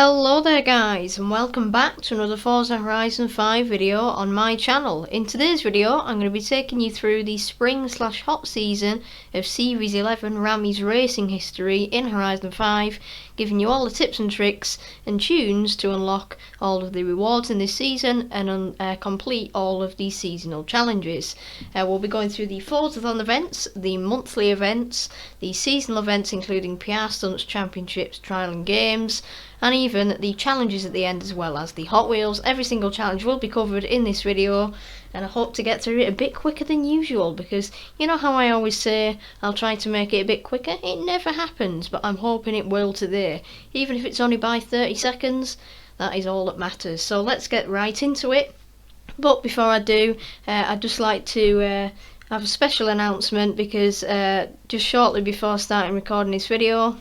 Hello there guys, and welcome back to another Forza Horizon 5 video on my channel. In today's video I'm going to be taking you through the spring/hot season of Series 11 Ramy's racing history in Horizon 5, giving you all the tips and tricks and tunes to unlock all of the rewards in this season and complete all of the seasonal challenges. We'll be going through the Forzathon events, the monthly events, the seasonal events including PR Stunts, Championships, Trial and Games, and even the challenges at the end, as well as the Hot Wheels. Every single challenge will be covered in this video, and I hope to get through it a bit quicker than usual, because you know how I always say I'll try to make it a bit quicker? It never happens, but I'm hoping it will today. Even if it's only by 30 seconds, that is all that matters. So let's get right into it. But before I do, I'd just like to have a special announcement, because just shortly before starting recording this video,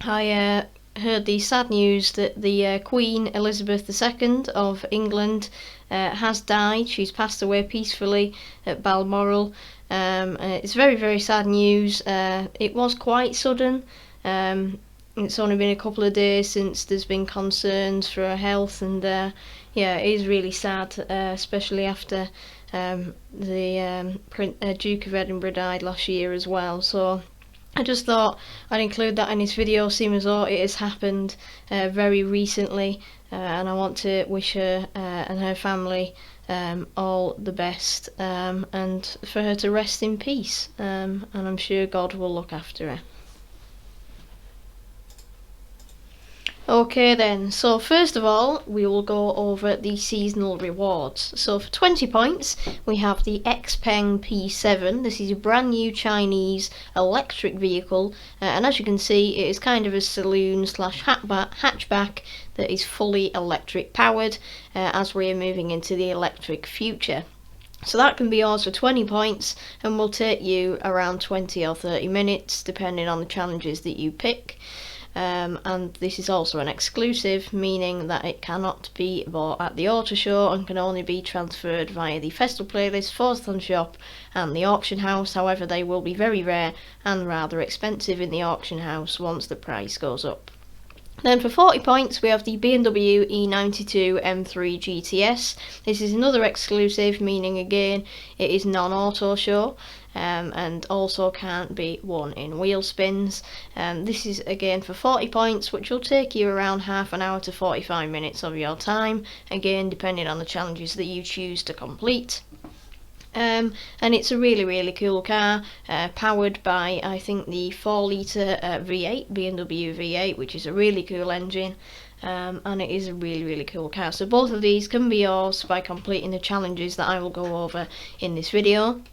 I heard the sad news that the Queen Elizabeth II of England has died. She's passed away peacefully at Balmoral. It's very, very sad news. It was quite sudden. It's only been a couple of days since there's been concerns for her health, and yeah, it is really sad, especially after the Duke of Edinburgh died last year as well. So I just thought I'd include that in this video, seeing as though it has happened very recently, and I want to wish her and her family all the best, and for her to rest in peace, and I'm sure God will look after her. Okay then, so first of all we will go over the seasonal rewards. So for 20 points we have the Xpeng P7. This is a brand new Chinese electric vehicle, and as you can see it is kind of a saloon/hatchback that is fully electric powered, as we are moving into the electric future. So that can be yours for 20 points and will take you around 20 or 30 minutes depending on the challenges that you pick. And this is also an exclusive, meaning that it cannot be bought at the auto show and can only be transferred via the festival playlist, Forzathon shop and the auction house. However, they will be very rare and rather expensive in the auction house once the price goes up. Then for 40 points we have the BMW E92 M3 GTS. This is another exclusive, meaning again it is non-auto show, and also can't be won in wheel spins. This is again for 40 points, which will take you around half an hour to 45 minutes of your time, again depending on the challenges that you choose to complete. And it's a really, really cool car, powered by I think the 4-litre V8, BMW V8, which is a really cool engine, and it is a really, really cool car. So both of these can be yours by completing the challenges that I will go over in this video.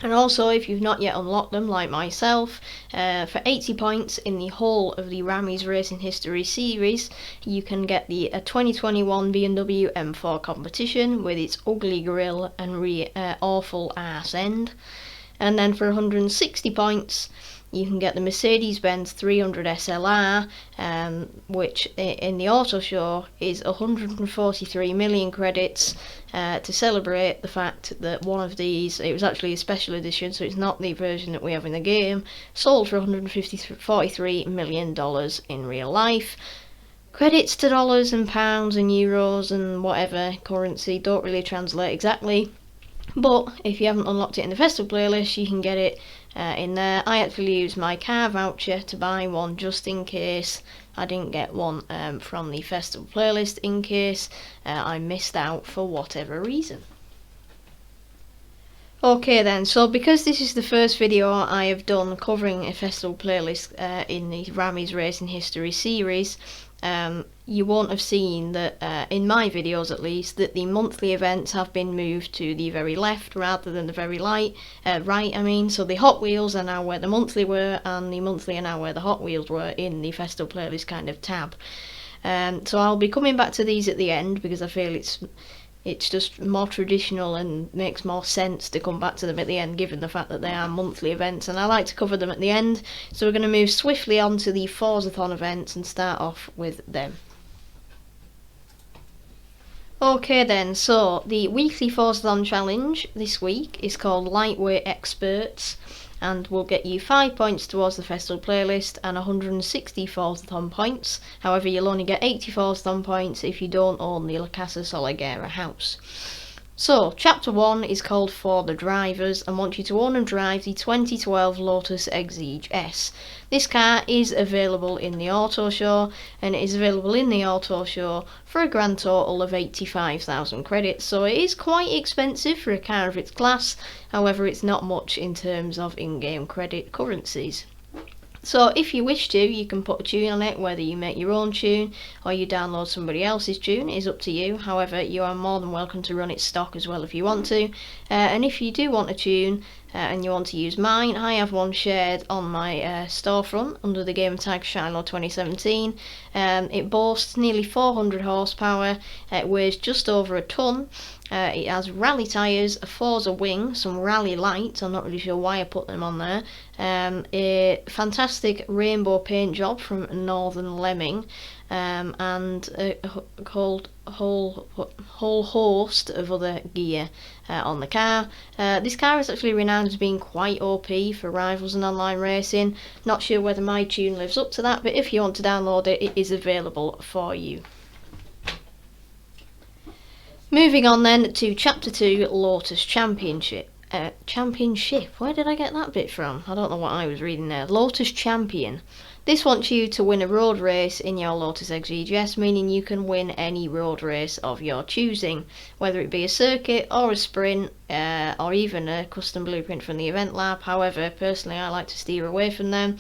And also, if you've not yet unlocked them, like myself, for 80 points in the whole of the Ramy's Racing History series, you can get the 2021 BMW M4 competition with its ugly grille and awful arse end. And then for 160 points, you can get the Mercedes-Benz 300 SLR, which in the auto show is 143 million credits, to celebrate the fact that one of these, it was actually a special edition, so it's not the version that we have in the game, sold for $143 million in real life. Credits to dollars and pounds and euros and whatever currency don't really translate exactly, but if you haven't unlocked it in the festival playlist, you can get it in there. I actually used my car voucher to buy one just in case I didn't get one from the festival playlist, in case I missed out for whatever reason. Okay then, so because this is the first video I have done covering a festival playlist in the Ramy's Racing History series, you won't have seen that, in my videos at least, that the monthly events have been moved to the very left rather than the very right. So the Hot Wheels are now where the monthly were, and the monthly are now where the Hot Wheels were in the festival playlist kind of tab. So I'll be coming back to these at the end, because I feel it's just more traditional and makes more sense to come back to them at the end, given the fact that they are monthly events, and I like to cover them at the end. So we're going to move swiftly on to the Forzathon events and start off with them. Okay then, so the weekly Forzathon challenge this week is called Lightweight Experts, and will get you 5 points towards the festival playlist and 160 Forzathon points. However, you'll only get 80 Forzathon points if you don't own the La Casa Solagera house. So, Chapter 1 is called For the Drivers and wants you to own and drive the 2012 Lotus Exige S. This car is available in the Auto Show, and it is available in the Auto Show for a grand total of 85,000 credits, so it is quite expensive for a car of its class. However, it's not much in terms of in-game credit currencies. So if you wish to, you can put a tune on it, whether you make your own tune or you download somebody else's tune, is up to you. However, you are more than welcome to run it stock as well if you want to. And if you do want a tune and you want to use mine, I have one shared on my storefront under the gamertag Shylo 2017. It boasts nearly 400 horsepower, it weighs just over a tonne. It has rally tyres, a Forza wing, some rally lights, I'm not really sure why I put them on there, a fantastic rainbow paint job from Northern Lemming, and a whole host of other gear on the car. This car is actually renowned as being quite OP for rivals and online racing. Not sure whether my tune lives up to that, but if you want to download it, it is available for you. Moving on then to Chapter 2, Lotus Championship. Where did I get that bit from? I don't know what I was reading there. Lotus Champion. This wants you to win a road race in your Lotus Exige S, meaning you can win any road race of your choosing, whether it be a circuit or a sprint, or even a custom blueprint from the event lab. However, personally I like to steer away from them.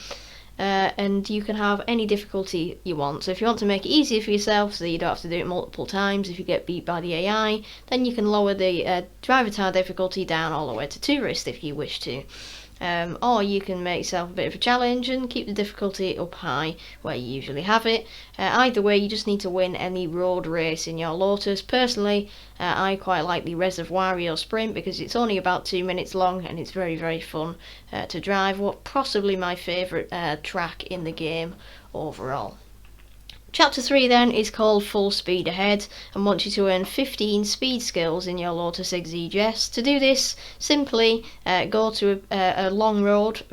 And you can have any difficulty you want. So if you want to make it easier for yourself so that you don't have to do it multiple times if you get beat by the AI, then you can lower the driver tire difficulty down all the way to tourist if you wish to. Or you can make yourself a bit of a challenge and keep the difficulty up high where you usually have it. Either way, you just need to win any road race in your Lotus. Personally, I quite like the Reservoirio Sprint because it's only about 2 minutes long and it's very, very fun to drive. Possibly my favourite track in the game overall. Chapter 3 then is called Full Speed Ahead and wants you to earn 15 speed skills in your Lotus Exige S. To do this, simply go to a long road,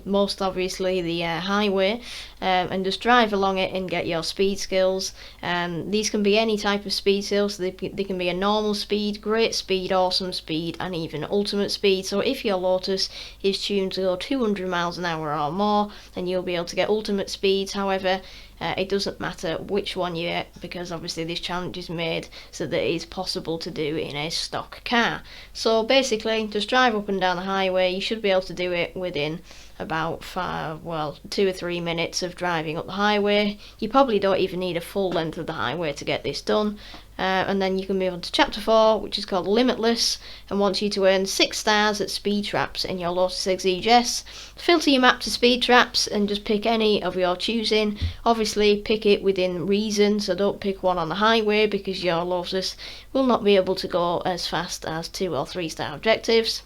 most obviously the highway, and just drive along it and get your speed skills. These can be any type of speed skills. They can be a normal speed, great speed, awesome speed, and even ultimate speed. So if your Lotus is tuned to go 200 miles an hour or more, then you'll be able to get ultimate speeds. However, it doesn't matter which one you get, because obviously this challenge is made so that it is possible to do in a stock car. So basically, just drive up and down the highway. You should be able to do it within about 2 or 3 minutes of driving up the highway. You probably don't even need a full length of the highway to get this done. And then you can move on to Chapter 4, which is called Limitless, and wants you to earn 6 stars at speed traps in your Lotus Exige S. Filter your map to speed traps and just pick any of your choosing. Obviously pick it within reason, so don't pick one on the highway because your Lotus will not be able to go as fast as 2 or 3 star objectives.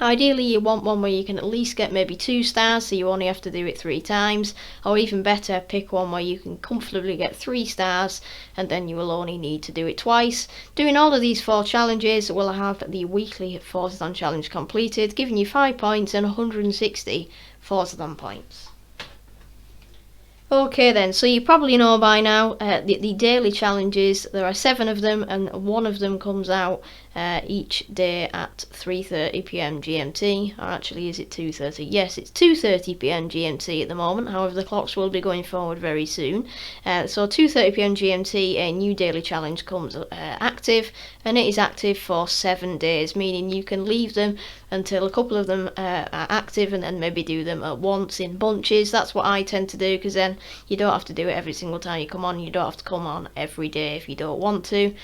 Ideally you want one where you can at least get maybe 2 stars, so you only have to do it 3 times, or even better, pick one where you can comfortably get 3 stars and then you will only need to do it twice. Doing all of these 4 challenges will have the weekly Forzathon challenge completed, giving you 5 points and 160 Forzathon points. Okay then, so you probably know by now the daily challenges. There are 7 of them, and one of them comes out each day at 3:30 PM GMT, or actually is it 2:30? Yes, it's 2:30 PM GMT at the moment, however the clocks will be going forward very soon. So 2:30 PM GMT, a new daily challenge comes active, and it is active for 7 days, meaning you can leave them until a couple of them are active and then maybe do them at once in bunches. That's what I tend to do, because then you don't have to do it every single time you come on. You don't have to come on every day if you don't want to.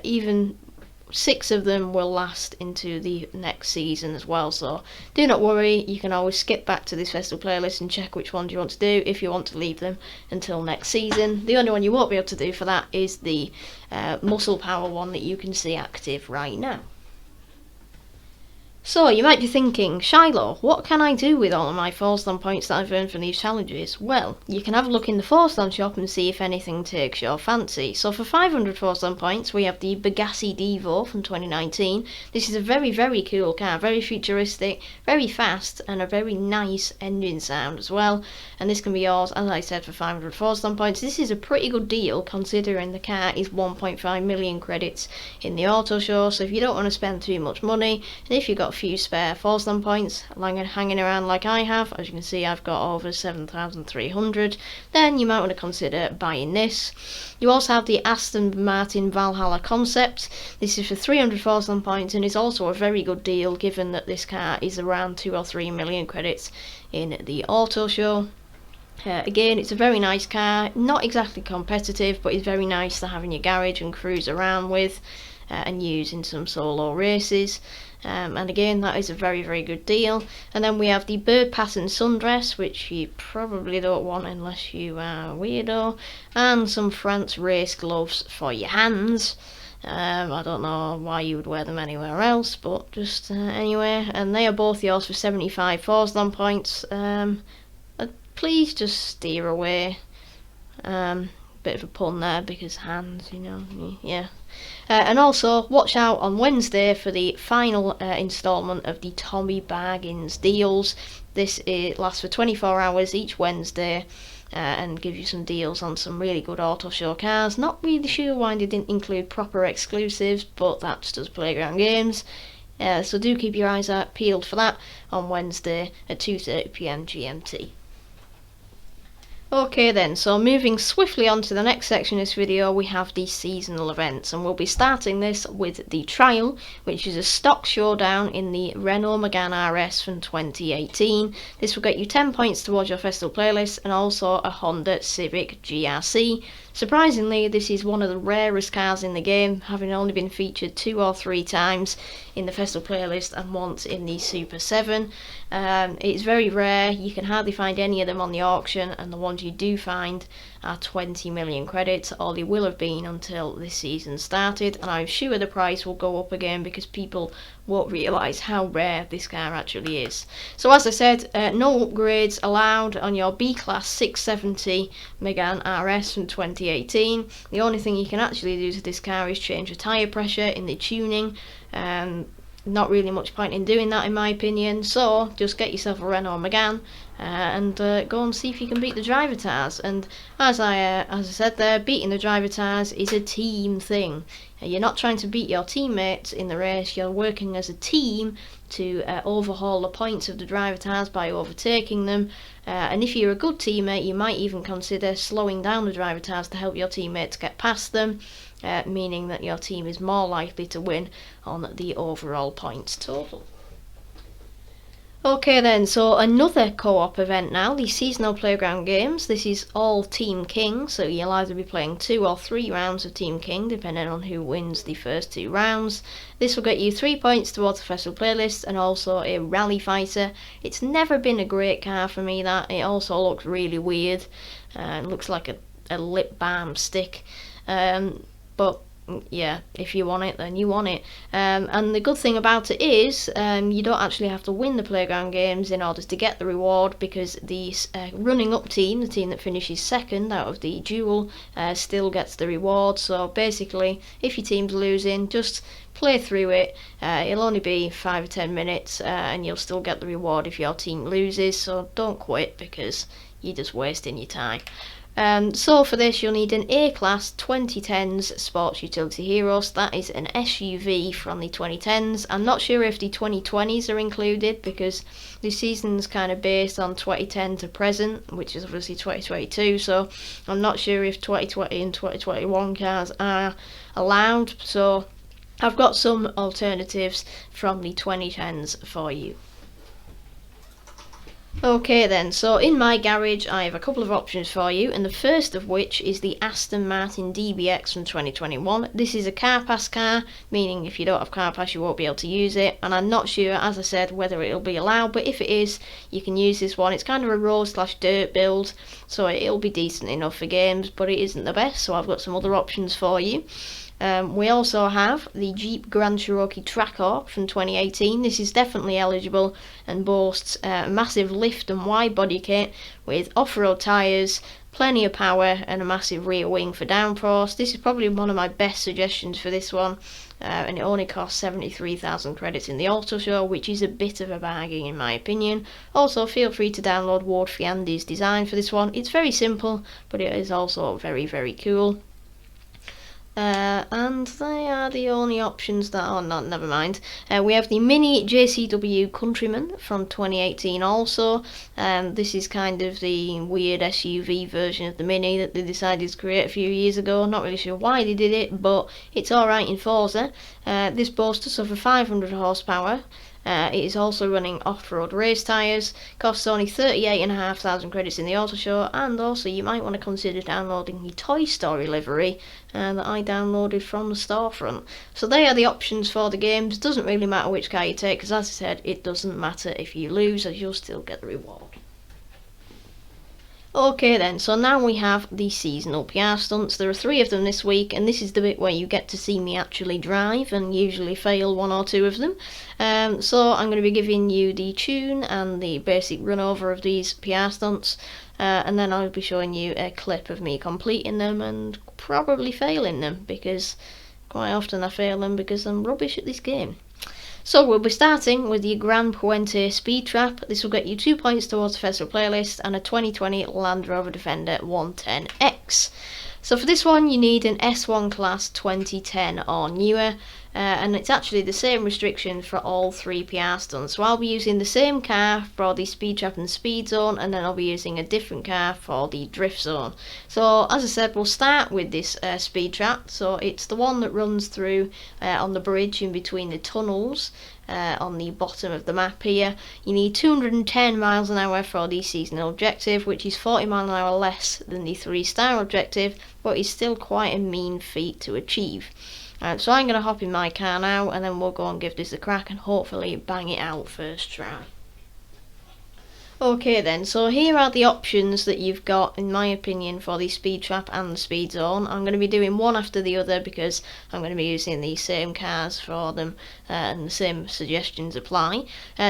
Even 6 of them will last into the next season as well, so do not worry, you can always skip back to this festival playlist and check which ones you want to do if you want to leave them until next season. The only one you won't be able to do for that is the muscle power one that you can see active right now. So you might be thinking, Shylo, what can I do with all of my Forzathon points that I've earned from these challenges? Well, you can have a look in the Forzathon shop and see if anything takes your fancy. So for 500 Forzathon points, we have the Bugatti Devo from 2019. This is a very, very cool car, very futuristic, very fast, and a very nice engine sound as well. And this can be yours, as I said, for 500 Forzathon points. This is a pretty good deal considering the car is 1.5 million credits in the auto show. So if you don't want to spend too much money, and if you've got few spare Forzathon points hanging around like I have, as you can see I've got over 7,300, then you might want to consider buying this. You also have the Aston Martin Valhalla Concept. This is for 300 Forzathon points and is also a very good deal given that this car is around 2 or 3 million credits in the auto show. Again, it's a very nice car, not exactly competitive, but it's very nice to have in your garage and cruise around with and use in some solo races. And again, that is a very, very good deal. And then we have the bird pattern sundress, which you probably don't want unless you are a weirdo, and some France race gloves for your hands. I don't know why you would wear them anywhere else, but just anyway. And they are both yours for 75 Forzathon points. Please just steer away. Bit of a pun there because hands, you know, yeah. And also watch out on Wednesday for the final instalment of the Tommy Bargains deals. This lasts for 24 hours each Wednesday and gives you some deals on some really good auto show cars. Not really sure why they didn't include proper exclusives, but that's just Playground Games. So do keep your eyes peeled for that on Wednesday at 2:30 PM GMT. Okay then, so moving swiftly on to the next section of this video, we have the seasonal events, and we'll be starting this with the trial, which is a stock showdown in the Renault Megane RS from 2018. This will get you 10 points towards your festival playlist and also a Honda Civic GRC. Surprisingly, this is one of the rarest cars in the game, having only been featured 2 or 3 times in the festival playlist and once in the Super 7. It's very rare, you can hardly find any of them on the auction, and the ones you do find are 20 million credits, or they will have been until this season started, and I'm sure the price will go up again because people won't realise how rare this car actually is. So as I said, no upgrades allowed on your B-Class 670 Megane RS from 2018. The only thing you can actually do to this car is change the tyre pressure in the tuning. Not really much point in doing that in my opinion, so just get yourself a Renault Megane and go and see if you can beat the driver tires. And as I said there, beating the driver tires is a team thing. You're not trying to beat your teammates in the race, you're working as a team to overhaul the points of the driver tires by overtaking them, and if you're a good teammate you might even consider slowing down the driver tires to help your teammates get past them, meaning that your team is more likely to win on the overall points total. Okay then, so another co-op event now, the seasonal Playground Games. This is all Team King, so you'll either be playing 2 or 3 rounds of Team King, depending on who wins the first 2 rounds. This will get you 3 points towards the festival playlist and also a Rally Fighter. It's never been a great car for me, that. It also looks really weird. It looks like a lip balm stick. But yeah, if you want it, then you want it. And the good thing about it is you don't actually have to win the Playground Games in order to get the reward, because the running up team, the team that finishes second out of the duel, still gets the reward. So basically, if your team's losing, just play through it. It'll only be 5 or 10 minutes and you'll still get the reward if your team loses, so don't quit because you're just wasting your time. So for this you'll need an A-Class 2010s Sports Utility Heroes. That is an SUV from the 2010s. I'm not sure if the 2020s are included because the season's kind of based on 2010 to present, which is obviously 2022, so I'm not sure if 2020 and 2021 cars are allowed. So I've got some alternatives from the 2010s for you. Okay then, so in my garage I have a couple of options for you, and the first of which is the Aston Martin DBX from 2021. This is a car pass car, meaning if you don't have car pass you won't be able to use it, and I'm not sure, as I said, whether it'll be allowed, but if it is, you can use this one. It's kind of a road/dirt build, so it'll be decent enough for games, but it isn't the best, so I've got some other options for you. We also have the Jeep Grand Cherokee Trackhawk from 2018. This is definitely eligible and boasts a massive lift and wide body kit with off-road tyres, plenty of power and a massive rear wing for downforce. This is probably one of my best suggestions for this one, and it only costs 73,000 credits in the auto show, which is a bit of a bargain in my opinion. Also, feel free to download Ward Fiandi's design for this one. It's very simple, but it is also very, very cool. And they are the only options that are not, never mind. We have the Mini JCW Countryman from 2018 also. This is kind of the weird SUV version of the Mini that they decided to create a few years ago. Not really sure why they did it, but it's alright in Forza. This boasts of 500 horsepower. It is also running off-road race tyres, costs only 38,500 credits in the auto show, and also you might want to consider downloading the Toy Story livery that I downloaded from the storefront. So they are the options for the games. Doesn't really matter which car you take, because as I said, it doesn't matter if you lose, as you'll still get the reward. Okay then, so now we have the seasonal PR stunts. There are 3 of them this week, and this is the bit where you get to see me actually drive and usually fail 1 or 2 of them. So I'm going to be giving you the tune and the basic run over of these PR stunts, and then I'll be showing you a clip of me completing them and probably failing them, because quite often I fail them because I'm rubbish at this game. So we'll be starting with the Gran Puente Speed Trap. This will get you 2 points towards the festival playlist and a 2020 Land Rover Defender 110X. So for this one you need an S1 class 2010 or newer, and it's actually the same restriction for all 3 PR stunts. So I'll be using the same car for the Speed Trap and Speed Zone, and then I'll be using a different car for the Drift Zone. So as I said, we'll start with this Speed Trap. So it's the one that runs through on the bridge in between the tunnels on the bottom of the map here. You need 210 miles an hour for the seasonal objective, which is 40 miles an hour less than the 3-star objective, but is still quite a mean feat to achieve. So I'm going to hop in my car now, and then we'll go and give this a crack and hopefully bang it out first try. Okay then, so here are the options that you've got, in my opinion, for the Speed Trap and the Speed Zone. I'm going to be doing one after the other because I'm going to be using the same cars for them, and the same suggestions apply.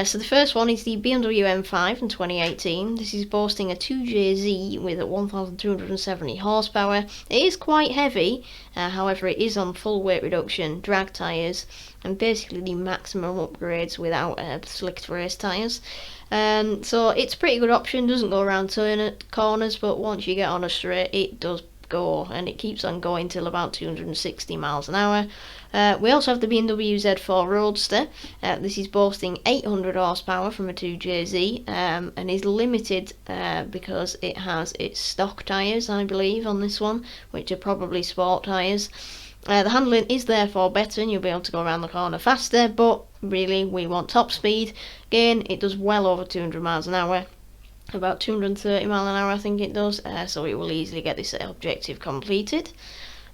So the first one is the BMW M5 in 2018. This is boasting a 2JZ with 1,270 horsepower. It is quite heavy, however it is on full weight reduction, drag tyres, and basically the maximum upgrades without slicked race tyres. So it's a pretty good option. Doesn't go around corners, but once you get on a straight it does go, and it keeps on going till about 260 miles an hour. We also have the BMW Z4 Roadster. This is boasting 800 horsepower from a 2JZ, and is limited because it has its stock tyres, I believe, on this one, which are probably sport tyres. The handling is therefore better and you'll be able to go around the corner faster, but really we want top speed. Again, it does well over 200 miles an hour, about 230 miles an hour I think it does, so it will easily get this objective completed.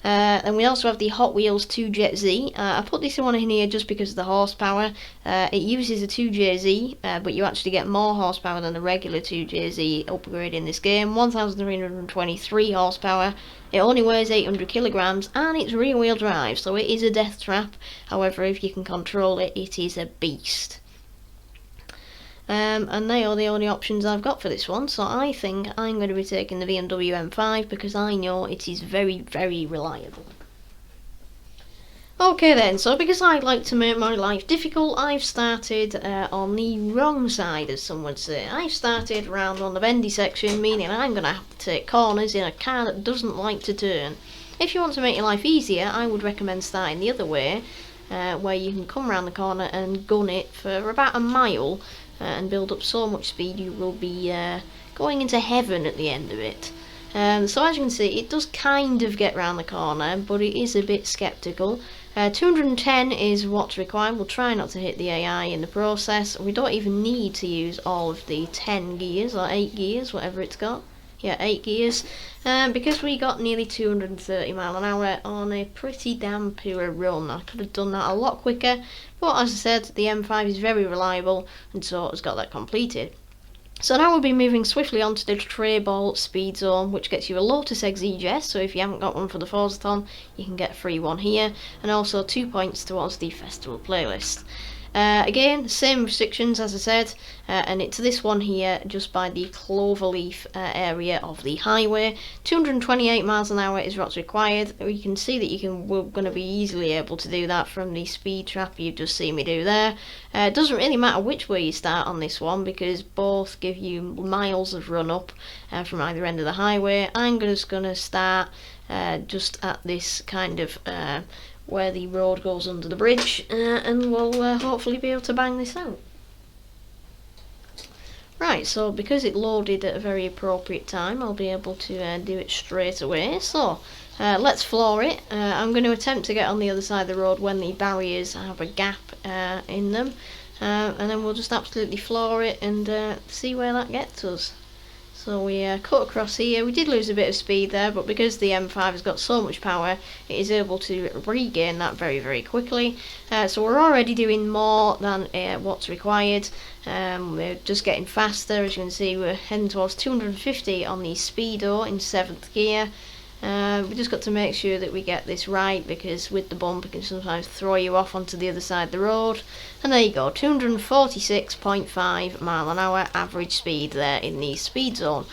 And we also have the Hot Wheels 2JZ. I put this one in here just because of the horsepower. It uses a 2JZ, but you actually get more horsepower than the regular 2JZ upgrade in this game. 1,323 horsepower. It only weighs 800 kilograms, and it's rear wheel drive, so it is a death trap. However, if you can control it, it is a beast. And they are the only options I've got for this one, so I think I'm going to be taking the BMW M5 because I know it is very, very reliable. Okay then, so because I like to make my life difficult, I've started on the wrong side, as some would say. I've started round on the bendy section, meaning I'm going to have to take corners in a car that doesn't like to turn. If you want to make your life easier, I would recommend starting the other way, where you can come round the corner and gun it for about a mile, and build up so much speed you will be going into heaven at the end of it. So as you can see, it does kind of get round the corner, but it is a bit sceptical. 210 is what's required. We'll try not to hit the AI in the process. We don't even need to use all of the 10 gears or 8 gears, whatever it's got. Yeah, 8 gears, because we got nearly 230 miles an hour on a pretty damn poor run. I could have done that a lot quicker, but as I said, the M5 is very reliable, and so has got that completed. So now we'll be moving swiftly on to the Tray Ball Speed Zone, which gets you a Lotus Exige, so if you haven't got one for the Forzathon, you can get a free one here, and also 2 points towards the festival playlist. Again, same restrictions as I said, and it's this one here just by the Cloverleaf area of the highway. 228 miles an hour is what's required. You can see that we're going to be easily able to do that from the speed trap you've just seen me do there. It doesn't really matter which way you start on this one because both give you miles of run up from either end of the highway. I'm just going to start just at this kind of where the road goes under the bridge, and we'll hopefully be able to bang this out. Right, so because it loaded at a very appropriate time, I'll be able to do it straight away. So let's floor it. I'm going to attempt to get on the other side of the road when the barriers have a gap in them, and then we'll just absolutely floor it and see where that gets us. So we cut across here. We did lose a bit of speed there, but because the M5 has got so much power, it is able to regain that very, very quickly. So we're already doing more than what's required. We're just getting faster. As you can see, we're heading towards 250 on the Speedo in 7th gear. We just got to make sure that we get this right, because with the bump it can sometimes throw you off onto the other side of the road. And there you go, 246.5 mile an hour average speed there in the speed zone.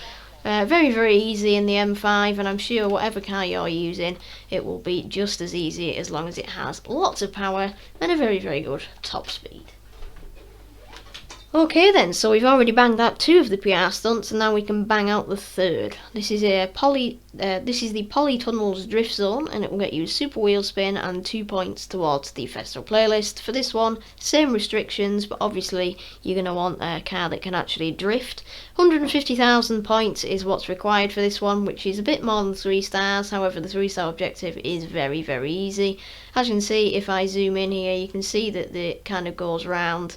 Very, very easy in the M5, and I'm sure whatever car you're using, it will be just as easy as long as it has lots of power and a very, very good top speed. Okay then, so we've already banged out 2 of the PR stunts, and now we can bang out the 3rd. This is the Polytunnels Drift Zone, and it will get you a super wheel spin and 2 points towards the festival playlist. For this one, same restrictions, but obviously you're going to want a car that can actually drift. 150,000 points is what's required for this one, which is a bit more than 3 stars. However, the 3-star objective is very, very easy. As you can see, if I zoom in here, you can see that it kind of goes round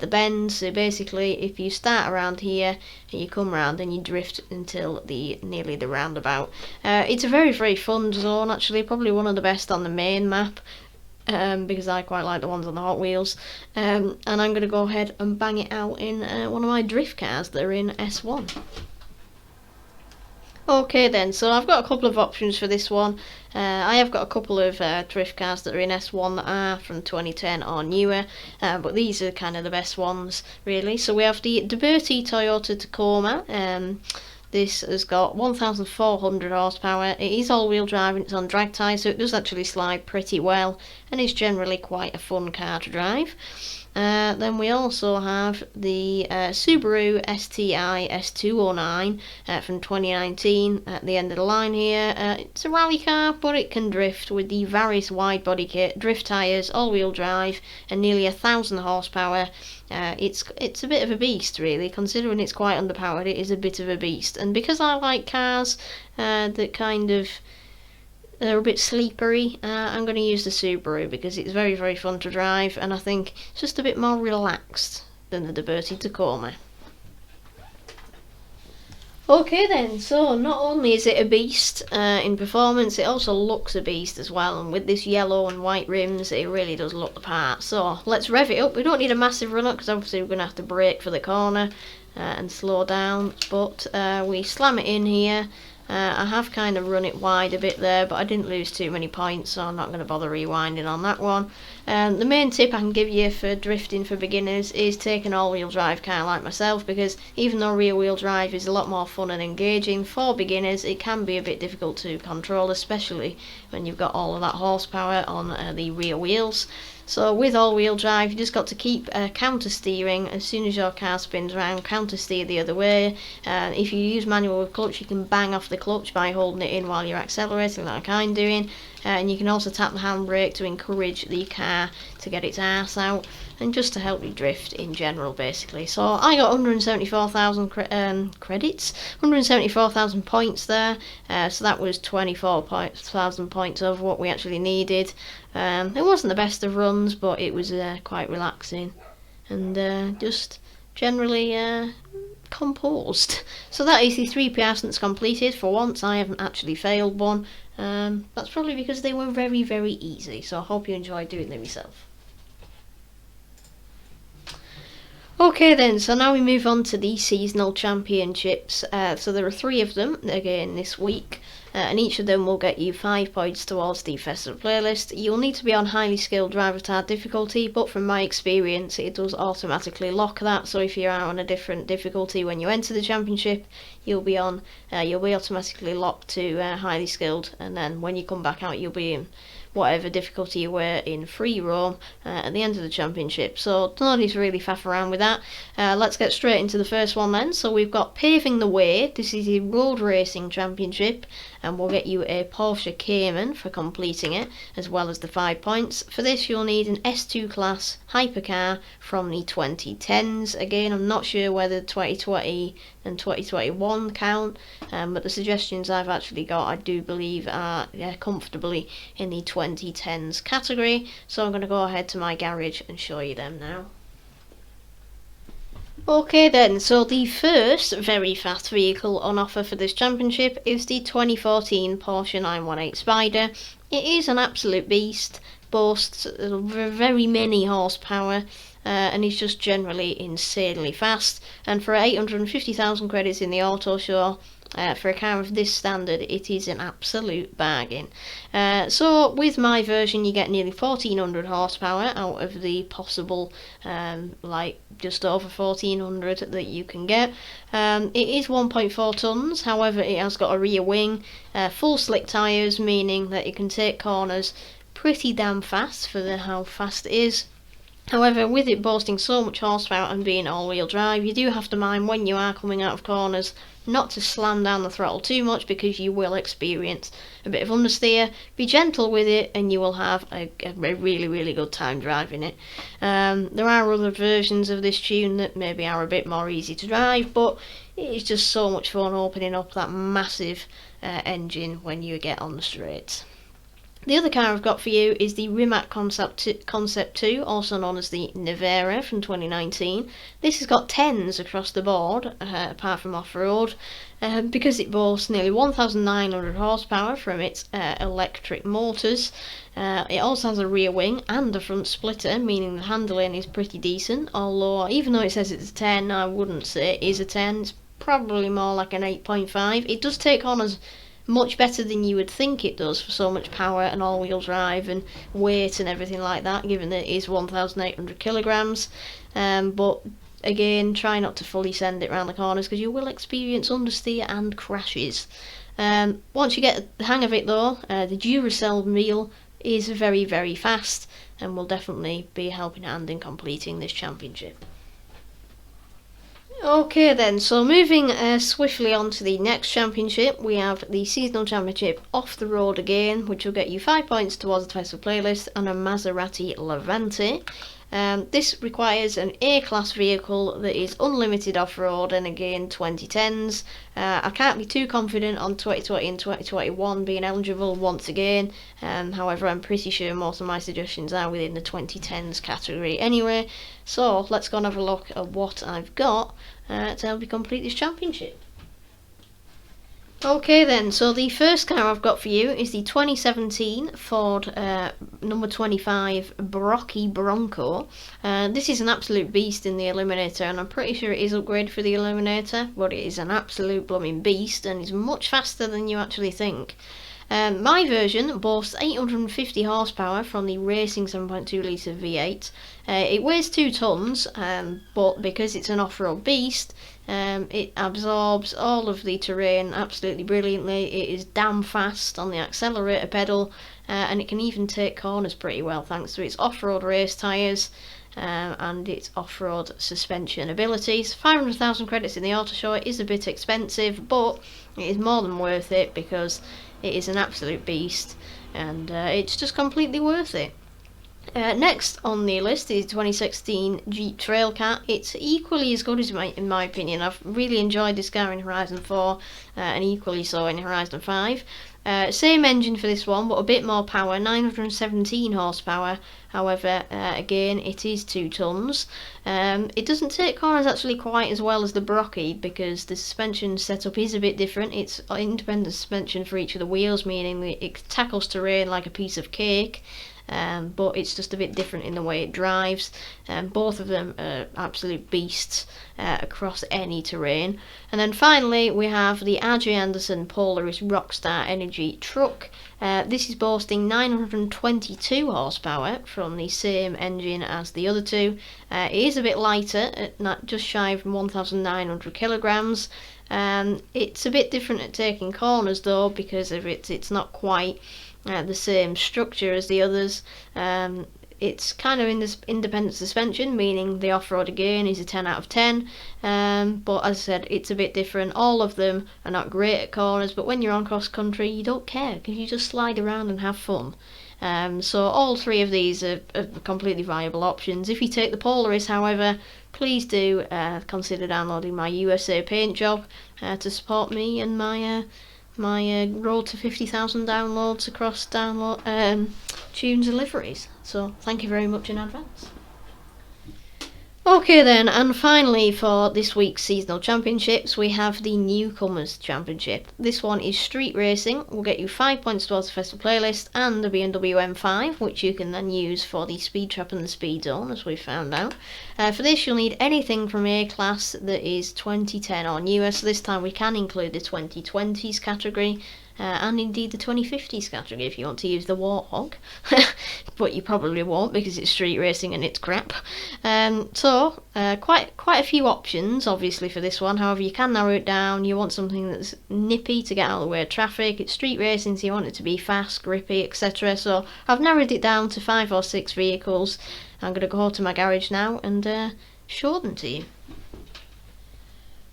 the bend. So basically, if you start around here and you come round and you drift until nearly the roundabout. It's a very, very fun zone, actually, probably one of the best on the main map, because I quite like the ones on the Hot Wheels. And I'm going to go ahead and bang it out in one of my drift cars that are in S1. Okay then, so I've got a couple of options for this one. I have got a couple of drift cars that are in S1 that are from 2010 or newer, but these are kind of the best ones really. So we have the Deberti Toyota Tacoma. This has got 1,400 horsepower. It is all-wheel drive and it's on drag tyres, so it does actually slide pretty well, and it's generally quite a fun car to drive. Then we also have the Subaru STI S209 from 2019 at the end of the line here. It's a rally car, but it can drift with the Varis wide body kit, drift tyres, all-wheel drive, and nearly 1,000 horsepower. It's a bit of a beast, really, considering it's quite underpowered. It is a bit of a beast, and because I like cars that kind of they're a bit sleepery, I'm going to use the Subaru because it's very, very fun to drive, and I think it's just a bit more relaxed than the Deberti Tacoma. Okay then, so not only is it a beast in performance, it also looks a beast as well, and with this yellow and white rims it really does look the part. So let's rev it up. We don't need a massive run up because obviously we're going to have to brake for the corner and slow down, but we slam it in here. I have kind of run it wide a bit there, but I didn't lose too many points, so I'm not going to bother rewinding on that one. The main tip I can give you for drifting for beginners is take an all-wheel drive car like myself, because even though rear-wheel drive is a lot more fun and engaging, for beginners it can be a bit difficult to control, especially when you've got all of that horsepower on the rear wheels. So with all-wheel drive, you just got to keep counter steering. As soon as your car spins around, counter steer the other way. If you use manual with clutch, you can bang off the clutch by holding it in while you're accelerating, like I'm doing. And you can also tap the handbrake to encourage the car to get its arse out, and just to help you drift in general, basically. So I got 174,000 credits, 174,000 points there. So that was 24,000 points over what we actually needed. It wasn't the best of runs, but it was quite relaxing and just generally composed. So that is the 3 PR stunts completed. For once I haven't actually failed one. That's probably because they were very, very easy, so I hope you enjoyed doing them yourself. Okay then, so now we move on to the seasonal championships. So there are 3 of them again this week, and each of them will get you 5 points towards the festive playlist. You'll need to be on highly skilled driver tag difficulty, but from my experience it does automatically lock that, so if you're on a different difficulty when you enter the championship, you'll be automatically locked to highly skilled, and then when you come back out you'll be in whatever difficulty you were in free roam at the end of the championship. So no need to really faff around with that. Let's get straight into the first one then. So we've got Paving the Way. This is a road racing championship, and we'll get you a Porsche Cayman for completing it, as well as the 5 points. For this you'll need an S2 class hypercar from the 2010s. Again, I'm not sure whether 2020 and 2021 count, but the suggestions I've actually got I do believe are comfortably in the 2010s category, so I'm going to go ahead to my garage and show you them now. Okay then, so the first very fast vehicle on offer for this championship is the 2014 Porsche 918 Spider. It is an absolute beast, boasts very many horsepower, and is just generally insanely fast, and for 850,000 credits in the auto show, for a car of this standard, it is an absolute bargain. So with my version you get nearly 1400 horsepower out of the possible just over 1400 that you can get. It is 1.4 tonnes, however it has got a rear wing, full slick tyres, meaning that it can take corners pretty damn fast for how fast it is. However, with it boasting so much horsepower and being all-wheel drive, you do have to mind when you are coming out of corners not to slam down the throttle too much, because you will experience a bit of understeer. Be gentle with it and you will have a really good time driving it. There are other versions of this tune that maybe are a bit more easy to drive, but it is just so much fun opening up that massive engine when you get on the straights. The other car I've got for you is the Rimac Concept 2, also known as the Nevera from 2019. This has got 10s across the board, apart from off-road, because it boasts nearly 1,900 horsepower from its electric motors. It also has a rear wing and a front splitter, meaning the handling is pretty decent, although even though it says it's a 10, I wouldn't say it is a 10. It's probably more like an 8.5. It does take on as much better than you would think it does for so much power and all-wheel drive and weight and everything like that, given that it is 1,800 kilograms. But again, try not to fully send it around the corners, because you will experience understeer and crashes. Once you get the hang of it though, the Duracell wheel is very fast and will definitely be a helping hand in completing this championship. Okay then, so moving swiftly on to the next championship, we have the seasonal championship off the road again, which will get you 5 points towards the festival playlist, and a Maserati Levante. This requires an A-class vehicle that is unlimited off-road, and again 2010s. I can't be too confident on 2020 and 2021 being eligible once again, however I'm pretty sure most of my suggestions are within the 2010s category anyway. So let's go and have a look at what I've got to help you complete this championship. Okay then, so the first car I've got for you is the 2017 Ford number 25 Brockie Bronco. This is an absolute beast in the Eliminator, and I'm pretty sure it is upgraded for the Eliminator, but it is an absolute blooming beast and is much faster than you actually think. My version boasts 850 horsepower from the racing 7.2 litre V8. It weighs 2 tonnes, but because it's an off-road beast, it absorbs all of the terrain absolutely brilliantly. It is damn fast on the accelerator pedal, and it can even take corners pretty well thanks to its off-road race tyres and its off-road suspension abilities. 500,000 credits in the auto show is a bit expensive, but it is more than worth it because it is an absolute beast, and it's just completely worth it. Next on the list is 2016 Jeep Trailcat. It's equally as good as in my opinion. I've really enjoyed this car in Horizon 4 and equally so in Horizon 5. Same engine for this one, but a bit more power, 917 horsepower. However, again, it is 2 tonnes. It doesn't take corners actually quite as well as the Brockie, because the suspension setup is a bit different. It's independent suspension for each of the wheels, meaning that it tackles terrain like a piece of cake. but it's just a bit different in the way it drives. Both of them are absolute beasts across any terrain. And then finally we have the R.J. Anderson Polaris Rockstar Energy truck. This is boasting 922 horsepower from the same engine as the other two. It is a bit lighter at just shy of 1,900 kilograms. It's a bit different at taking corners though, because of it's not quite the same structure as the others. It's kind of in this independent suspension, meaning the off-road again is a 10 out of 10, but as I said, it's a bit different. All of them are not great at corners, but when you're on cross country you don't care, because you just slide around and have fun. So all three of these are completely viable options. If you take the Polaris, however, please do consider downloading my USA paint job to support me and my road to 50,000 downloads across Tune deliveries. So thank you very much in advance. Okay then, and finally for this week's seasonal championships we have the Newcomers Championship. This one is street racing, will get you 5 points towards the festival playlist and the BMW M5, which you can then use for the speed trap and the speed zone, as we found out. For this you'll need anything from A class that is 2010 or newer, so this time we can include the 2020s category. And indeed the 2050s category if you want to use the Warthog, but you probably won't because it's street racing and it's crap. So quite a few options obviously for this one. However, you can narrow it down. You want something that's nippy to get out of the way of traffic. It's street racing, so you want it to be fast, grippy, etc. So I've narrowed it down to 5 or 6 vehicles. I'm going to go to my garage now and show them to you.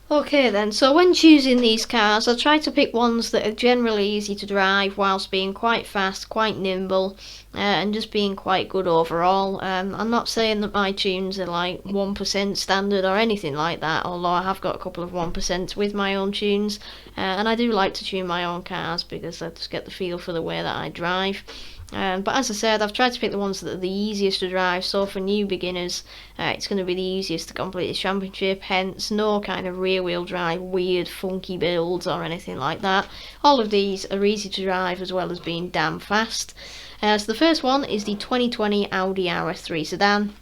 Okay then, so when choosing these cars I try to pick ones that are generally easy to drive whilst being quite fast, quite nimble, and just being quite good overall. I'm not saying that my tunes are like 1% standard or anything like that, although I have got a couple of 1% with my own tunes, and I do like to tune my own cars because I just get the feel for the way that I drive. But as I said, I've tried to pick the ones that are the easiest to drive, so for new beginners it's going to be the easiest to complete this championship, hence no kind of rear wheel drive, weird funky builds or anything like that. All of these are easy to drive as well as being damn fast. So the first one is the 2020 Audi RS3 sedan.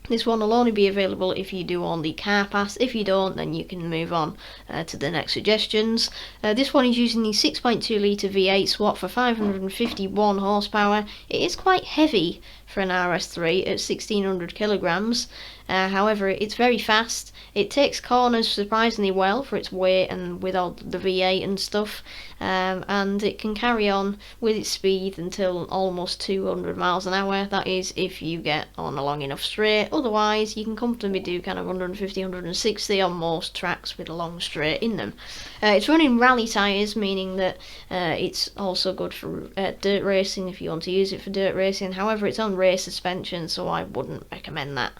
This one will only be available if you do own the car pass. If you don't, then you can move on to the next suggestions. This one is using the 6.2 litre V8 swap for 551 horsepower. It is quite heavy for an RS3 at 1600 kilograms. However, it's very fast. It takes corners surprisingly well for its weight and with all the V8 and stuff, and it can carry on with its speed until almost 200 miles an hour. That is if you get on a long enough straight. Otherwise you can comfortably do kind of 150, 160 on most tracks with a long straight in them. It's running rally tyres, meaning that it's also good for dirt racing if you want to use it for dirt racing. However, it's on race suspension, so I wouldn't recommend that.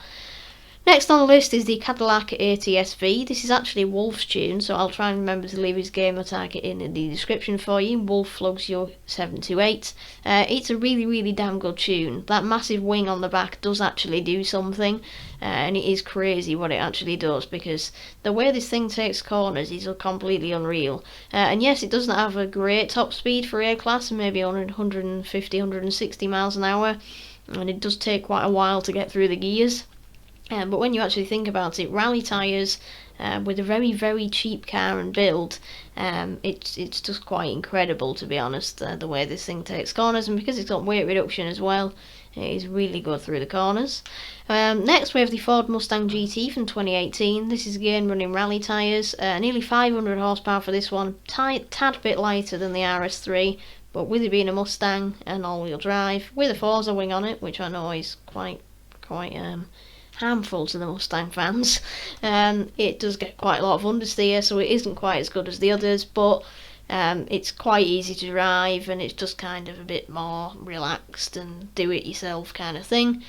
Next on the list is the Cadillac ATS-V. This is actually Wolf's tune, so I'll try and remember to leave his gamer tag in the description for you. Wolf Lugs you 728. It's a really damn good tune. That massive wing on the back does actually do something, and it is crazy what it actually does, because the way this thing takes corners is completely unreal. And yes, it doesn't have a great top speed for A class, maybe 150, 160 miles an hour, and it does take quite a while to get through the gears. But when you actually think about it, rally tyres with a very cheap car and build, it's just quite incredible, to be honest, the way this thing takes corners, and because it's got weight reduction as well, it is really good through the corners. Next we have the Ford Mustang GT from 2018. This is again running rally tyres, nearly 500 horsepower for this one, tad bit lighter than the RS3, but with it being a Mustang and all-wheel drive, with a Forza wing on it, which I know is quite harmful to the Mustang fans. It does get quite a lot of understeer, so it isn't quite as good as the others, but it's quite easy to drive and it's just kind of a bit more relaxed and do it yourself kind of thing.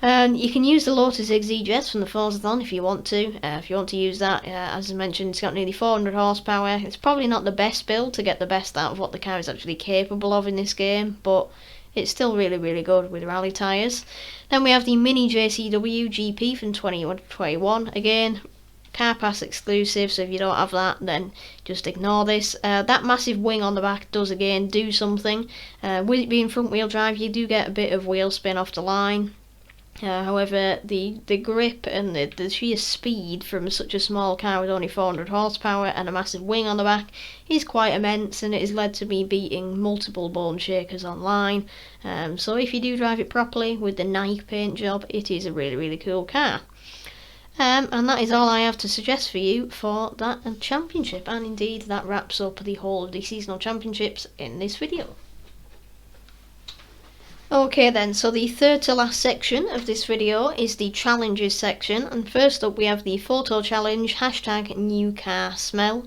You can use the Lotus XE-Jet from the Forzathon if you want to. If you want to use that, as I mentioned, it's got nearly 400 horsepower. It's probably not the best build to get the best out of what the car is actually capable of in this game, but it's still really good with rally tyres. Then we have the Mini JCW GP from 2021. Again, car pass exclusive, so if you don't have that, then just ignore this. That massive wing on the back does again do something. With it being front wheel drive, you do get a bit of wheel spin off the line. However, the grip and the sheer speed from such a small car with only 400 horsepower and a massive wing on the back is quite immense, and it has led to me beating multiple bone shakers online. So if you do drive it properly with the Nike paint job, it is a really, really cool car. And that is all I have to suggest for you for that championship, and indeed that wraps up the whole of the seasonal championships in this video. Okay then, so the third to last section of this video is the challenges section, and first up we have the photo challenge, hashtag new car smell.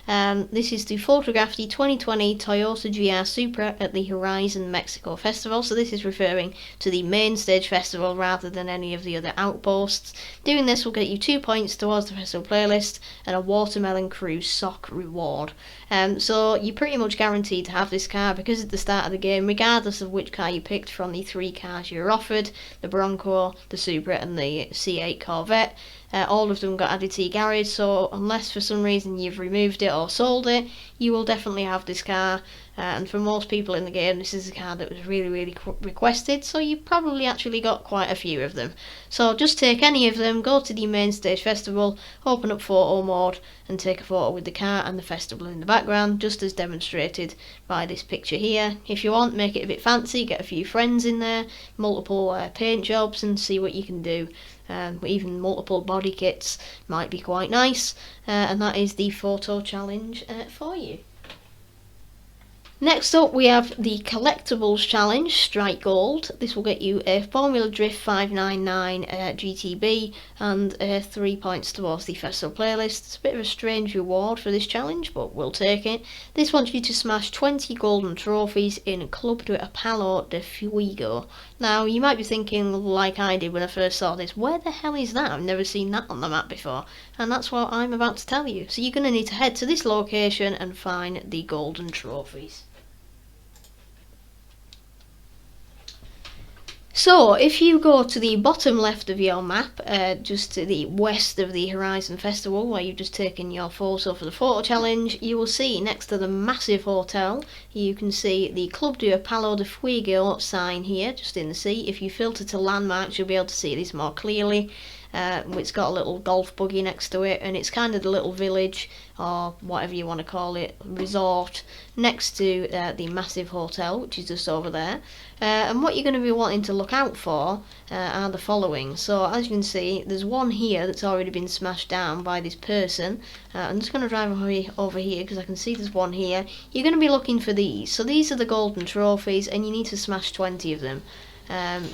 This is to photograph the 2020 Toyota GR Supra at the Horizon Mexico Festival, so this is referring to the main stage festival rather than any of the other outposts. Doing this will get you 2 points towards the festival playlist and a watermelon cruise sock reward. So you're pretty much guaranteed to have this car because at the start of the game, regardless of which car you picked from the 3 cars you're offered, the Bronco, the Supra and the C8 Corvette, all of them got added to your garage, so unless for some reason you've removed it or sold it, you will definitely have this car. And for most people in the game, this is a car that was really, really requested, so you probably actually got quite a few of them. So just take any of them, go to the main stage festival, open up photo mode and take a photo with the car and the festival in the background, just as demonstrated by this picture here. If you want, make it a bit fancy, get a few friends in there, multiple paint jobs and see what you can do. Even multiple body kits might be quite nice, and that is the photo challenge for you. Next up we have the collectibles challenge, Strike Gold. This will get you a Formula Drift 599 GTB and 3 points towards the festival playlist. It's a bit of a strange reward for this challenge, but we'll take it. This wants you to smash 20 golden trophies in Club de Apalo de Fuego. Now you might be thinking, like I did when I first saw this, where the hell is that? I've never seen that on the map before. And that's what I'm about to tell you. So you're going to need to head to this location and find the golden trophies. So, if you go to the bottom left of your map, just to the west of the Horizon Festival, where you've just taken your photo for the photo challenge, you will see next to the massive hotel, you can see the Club de Apalo de Fuego sign here, just in the sea. If you filter to landmarks, you'll be able to see this more clearly. It's got a little golf buggy next to it, and it's kind of the little village, or whatever you want to call it, resort, next to the massive hotel, which is just over there. And what you're going to be wanting to look out for are the following. So as you can see, there's one here that's already been smashed down by this person. I'm just going to drive over here because I can see there's one here. You're going to be looking for these. So these are the golden trophies, and you need to smash 20 of them.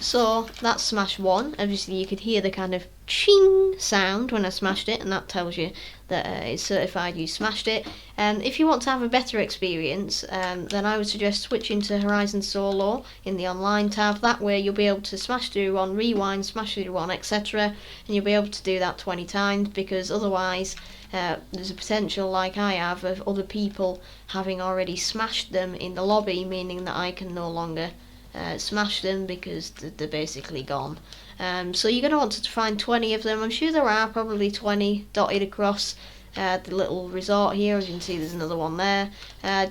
So that's smash 1. Obviously you could hear the kind of ching sound when I smashed it, and that tells you that it's certified you smashed it. If you want to have a better experience, then I would suggest switching to Horizon Solo in the online tab. That way you'll be able to smash through one, rewind, smash through one, etc. And you'll be able to do that 20 times, because otherwise there's a potential, like I have, of other people having already smashed them in the lobby, meaning that I can no longer smash them because they're basically gone. So you're going to want to find 20 of them. I'm sure there are probably 20 dotted across the little resort here. As you can see, there's another one there.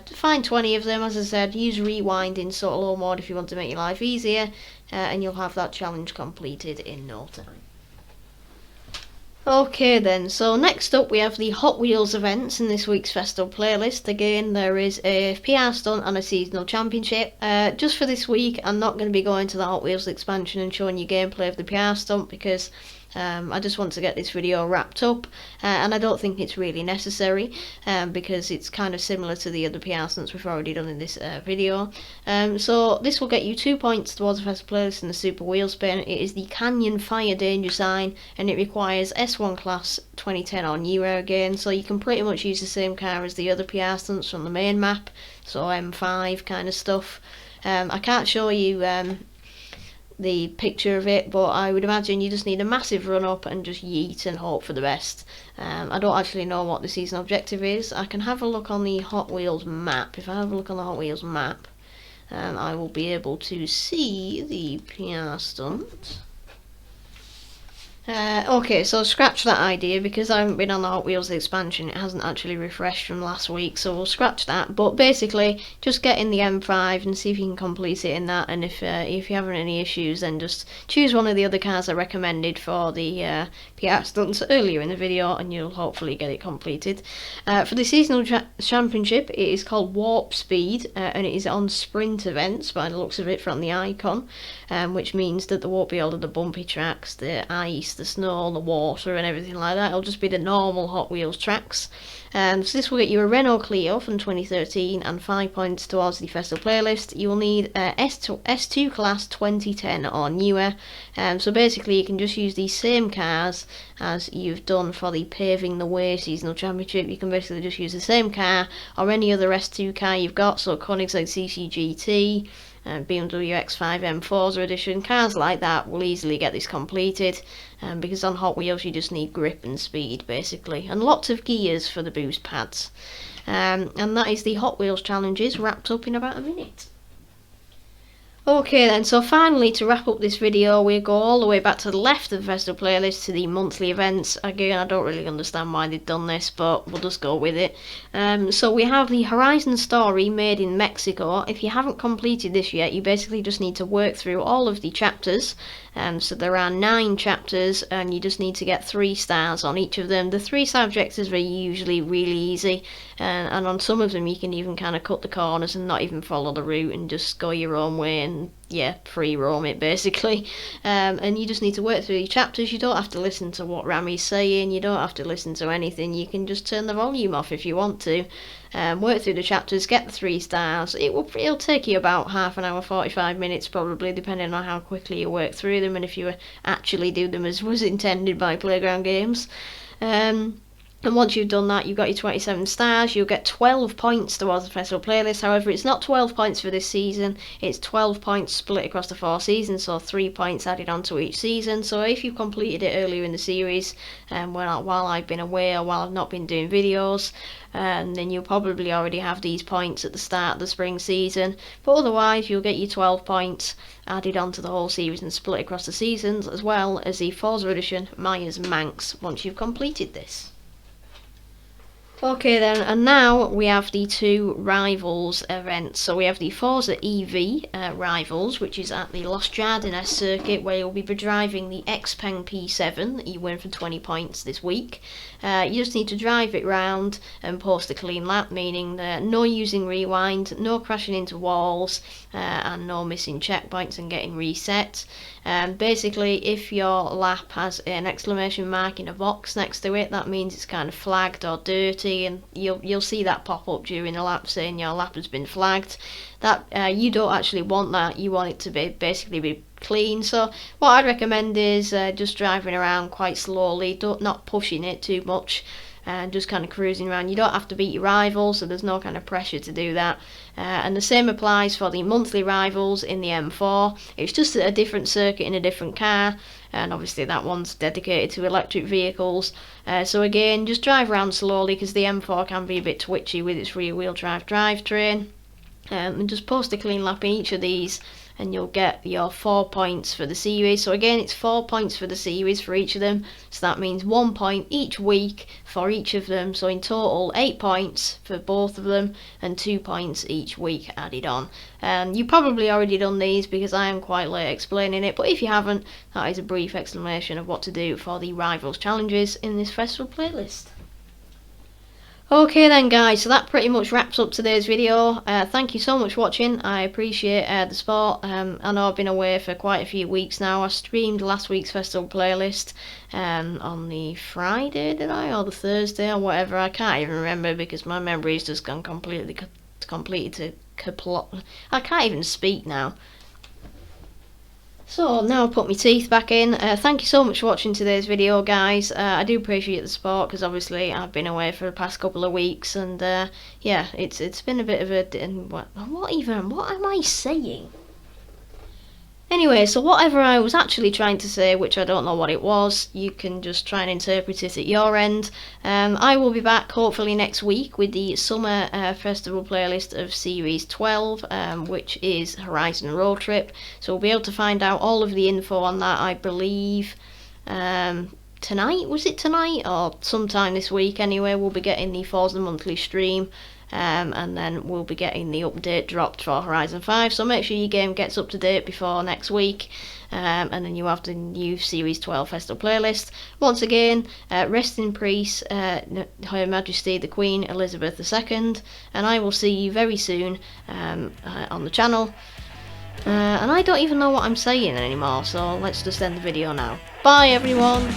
Find 20 of them. As I said, use rewind in solo mode if you want to make your life easier, and you'll have that challenge completed in no time. Okay then, so next up we have the Hot Wheels events in this week's festival playlist. Again, there is a PR stunt and a seasonal championship. Just for this week, I'm not going to be going to the Hot Wheels expansion and showing you gameplay of the PR stunt, because I just want to get this video wrapped up, and I don't think it's really necessary, because it's kind of similar to the other PR stunts we've already done in this video. So this will get you 2 points towards the festival playlist in the Super Wheel Spin. It is the Canyon Fire Danger Sign, and it requires S1 Class 2010 or newer again, so you can pretty much use the same car as the other PR stunts from the main map, so M5 kind of stuff. I can't show you the picture of it, but I would imagine you just need a massive run up and just yeet and hope for the best. I don't actually know what the season objective is. I can have a look on the Hot Wheels map. If I have a look on the Hot Wheels map, I will be able to see the PR stunt. Okay, so scratch that idea because I haven't been on the Hot Wheels expansion. It hasn't actually refreshed from last week, so we'll scratch that. But basically, just get in the M5 and see if you can complete it in that. And if you're having any issues, then just choose one of the other cars I recommended for the PR stunts earlier in the video, and you'll hopefully get it completed. For the seasonal championship, it is called Warp Speed, and it is on sprint events by the looks of it from the icon, which means that there won't be all of the bumpy tracks, the ice, the snow, the water and everything like that. It'll just be the normal Hot Wheels tracks. So this will get you a Renault Clio from 2013 and 5 points towards the festival playlist. You will need S2 class 2010 or newer. So basically you can just use these same cars as you've done for the Paving the Way seasonal championship. You can basically just use the same car or any other S2 car you've got, so Koenigsegg CC GT, BMW X5 Forza edition, cars like that will easily get this completed, because on Hot Wheels you just need grip and speed basically, and lots of gears for the boost pads. And that is the Hot Wheels challenges wrapped up in about a minute. Okay then, so finally to wrap up this video, we go all the way back to the left of the festival playlist to the monthly events. Again, I don't really understand why they've done this, but we'll just go with it. So we have the Horizon Story made in Mexico. If you haven't completed this yet, you basically just need to work through all of the chapters. So there are 9 chapters and you just need to get 3 stars on each of them. The 3-star objectives are usually really easy, and on some of them you can even kind of cut the corners and not even follow the route and just go your own way and free roam it basically. And you just need to work through your chapters. You don't have to listen to what Rami's saying, you don't have to listen to anything, you can just turn the volume off if you want to. Work through the chapters, get the 3 stars. It'll take you about half an hour, 45 minutes probably, depending on how quickly you work through them and if you actually do them as was intended by Playground Games. And once you've done that, you've got your 27 stars, you'll get 12 points towards the festival playlist. However, it's not 12 points for this season, it's 12 points split across the 4 seasons, so 3 points added onto each season. So if you've completed it earlier in the series, while I've been away or while I've not been doing videos, then you'll probably already have these points at the start of the spring season. But otherwise, you'll get your 12 points added onto the whole series and split across the seasons, as well as the Forza edition Myers Manx once you've completed this. Okay then, and now we have the 2 Rivals events. So we have the Forza EV Rivals, which is at the Los Jardines circuit, where you'll be driving the Xpeng P7 that you win for 20 points this week. You just need to drive it round and post a clean lap, meaning that no using rewind, no crashing into walls, and no missing checkpoints and getting reset. Basically, if your lap has an exclamation mark in a box next to it, that means it's kind of flagged or dirty, and you'll see that pop up during the lap saying your lap has been flagged. That you don't actually want that. You want it to basically be clean. So what I'd recommend is just driving around quite slowly, not pushing it too much, and just kind of cruising around. You don't have to beat your rivals, so there's no kind of pressure to do that. And the same applies for the monthly rivals in the M4. It's just a different circuit in a different car, and obviously that one's dedicated to electric vehicles. So again, just drive around slowly because the M4 can be a bit twitchy with its rear-wheel drive drivetrain. And just post a clean lap in each of these, and you'll get your 4 points for the series. So again, it's 4 points for the series for each of them, so that means 1 point each week for each of them. So in total 8 points for both of them and 2 points each week added on. You've probably already done these because I am quite late explaining it, but if you haven't, that is a brief explanation of what to do for the Rivals challenges in this festival playlist. Okay then guys, so that pretty much wraps up today's video. Thank you so much for watching. I appreciate the support. I know I've been away for quite a few weeks now. I streamed last week's festival playlist on the Friday, did I? Or the Thursday or whatever. I can't even remember because my memory's just gone completely to kaplot. I can't even speak now. So now I'll put my teeth back in. Thank you so much for watching today's video, guys. I do appreciate the support because obviously I've been away for the past couple of weeks, and yeah, it's been a bit of a what am I saying? Anyway, so whatever I was actually trying to say, which I don't know what it was, you can just try and interpret it at your end. I will be back hopefully next week with the summer festival playlist of Series 12, which is Horizon Road Trip. So we'll be able to find out all of the info on that, I believe, tonight, was it tonight or sometime this week anyway, we'll be getting the Forza monthly stream, and then we'll be getting the update dropped for Horizon 5, so make sure your game gets up to date before next week, and then you have the new Series 12 Festival playlist. Once again, rest in peace, Her Majesty the Queen Elizabeth II, and I will see you very soon on the channel. And I don't even know what I'm saying anymore, so let's just end the video now. Bye everyone!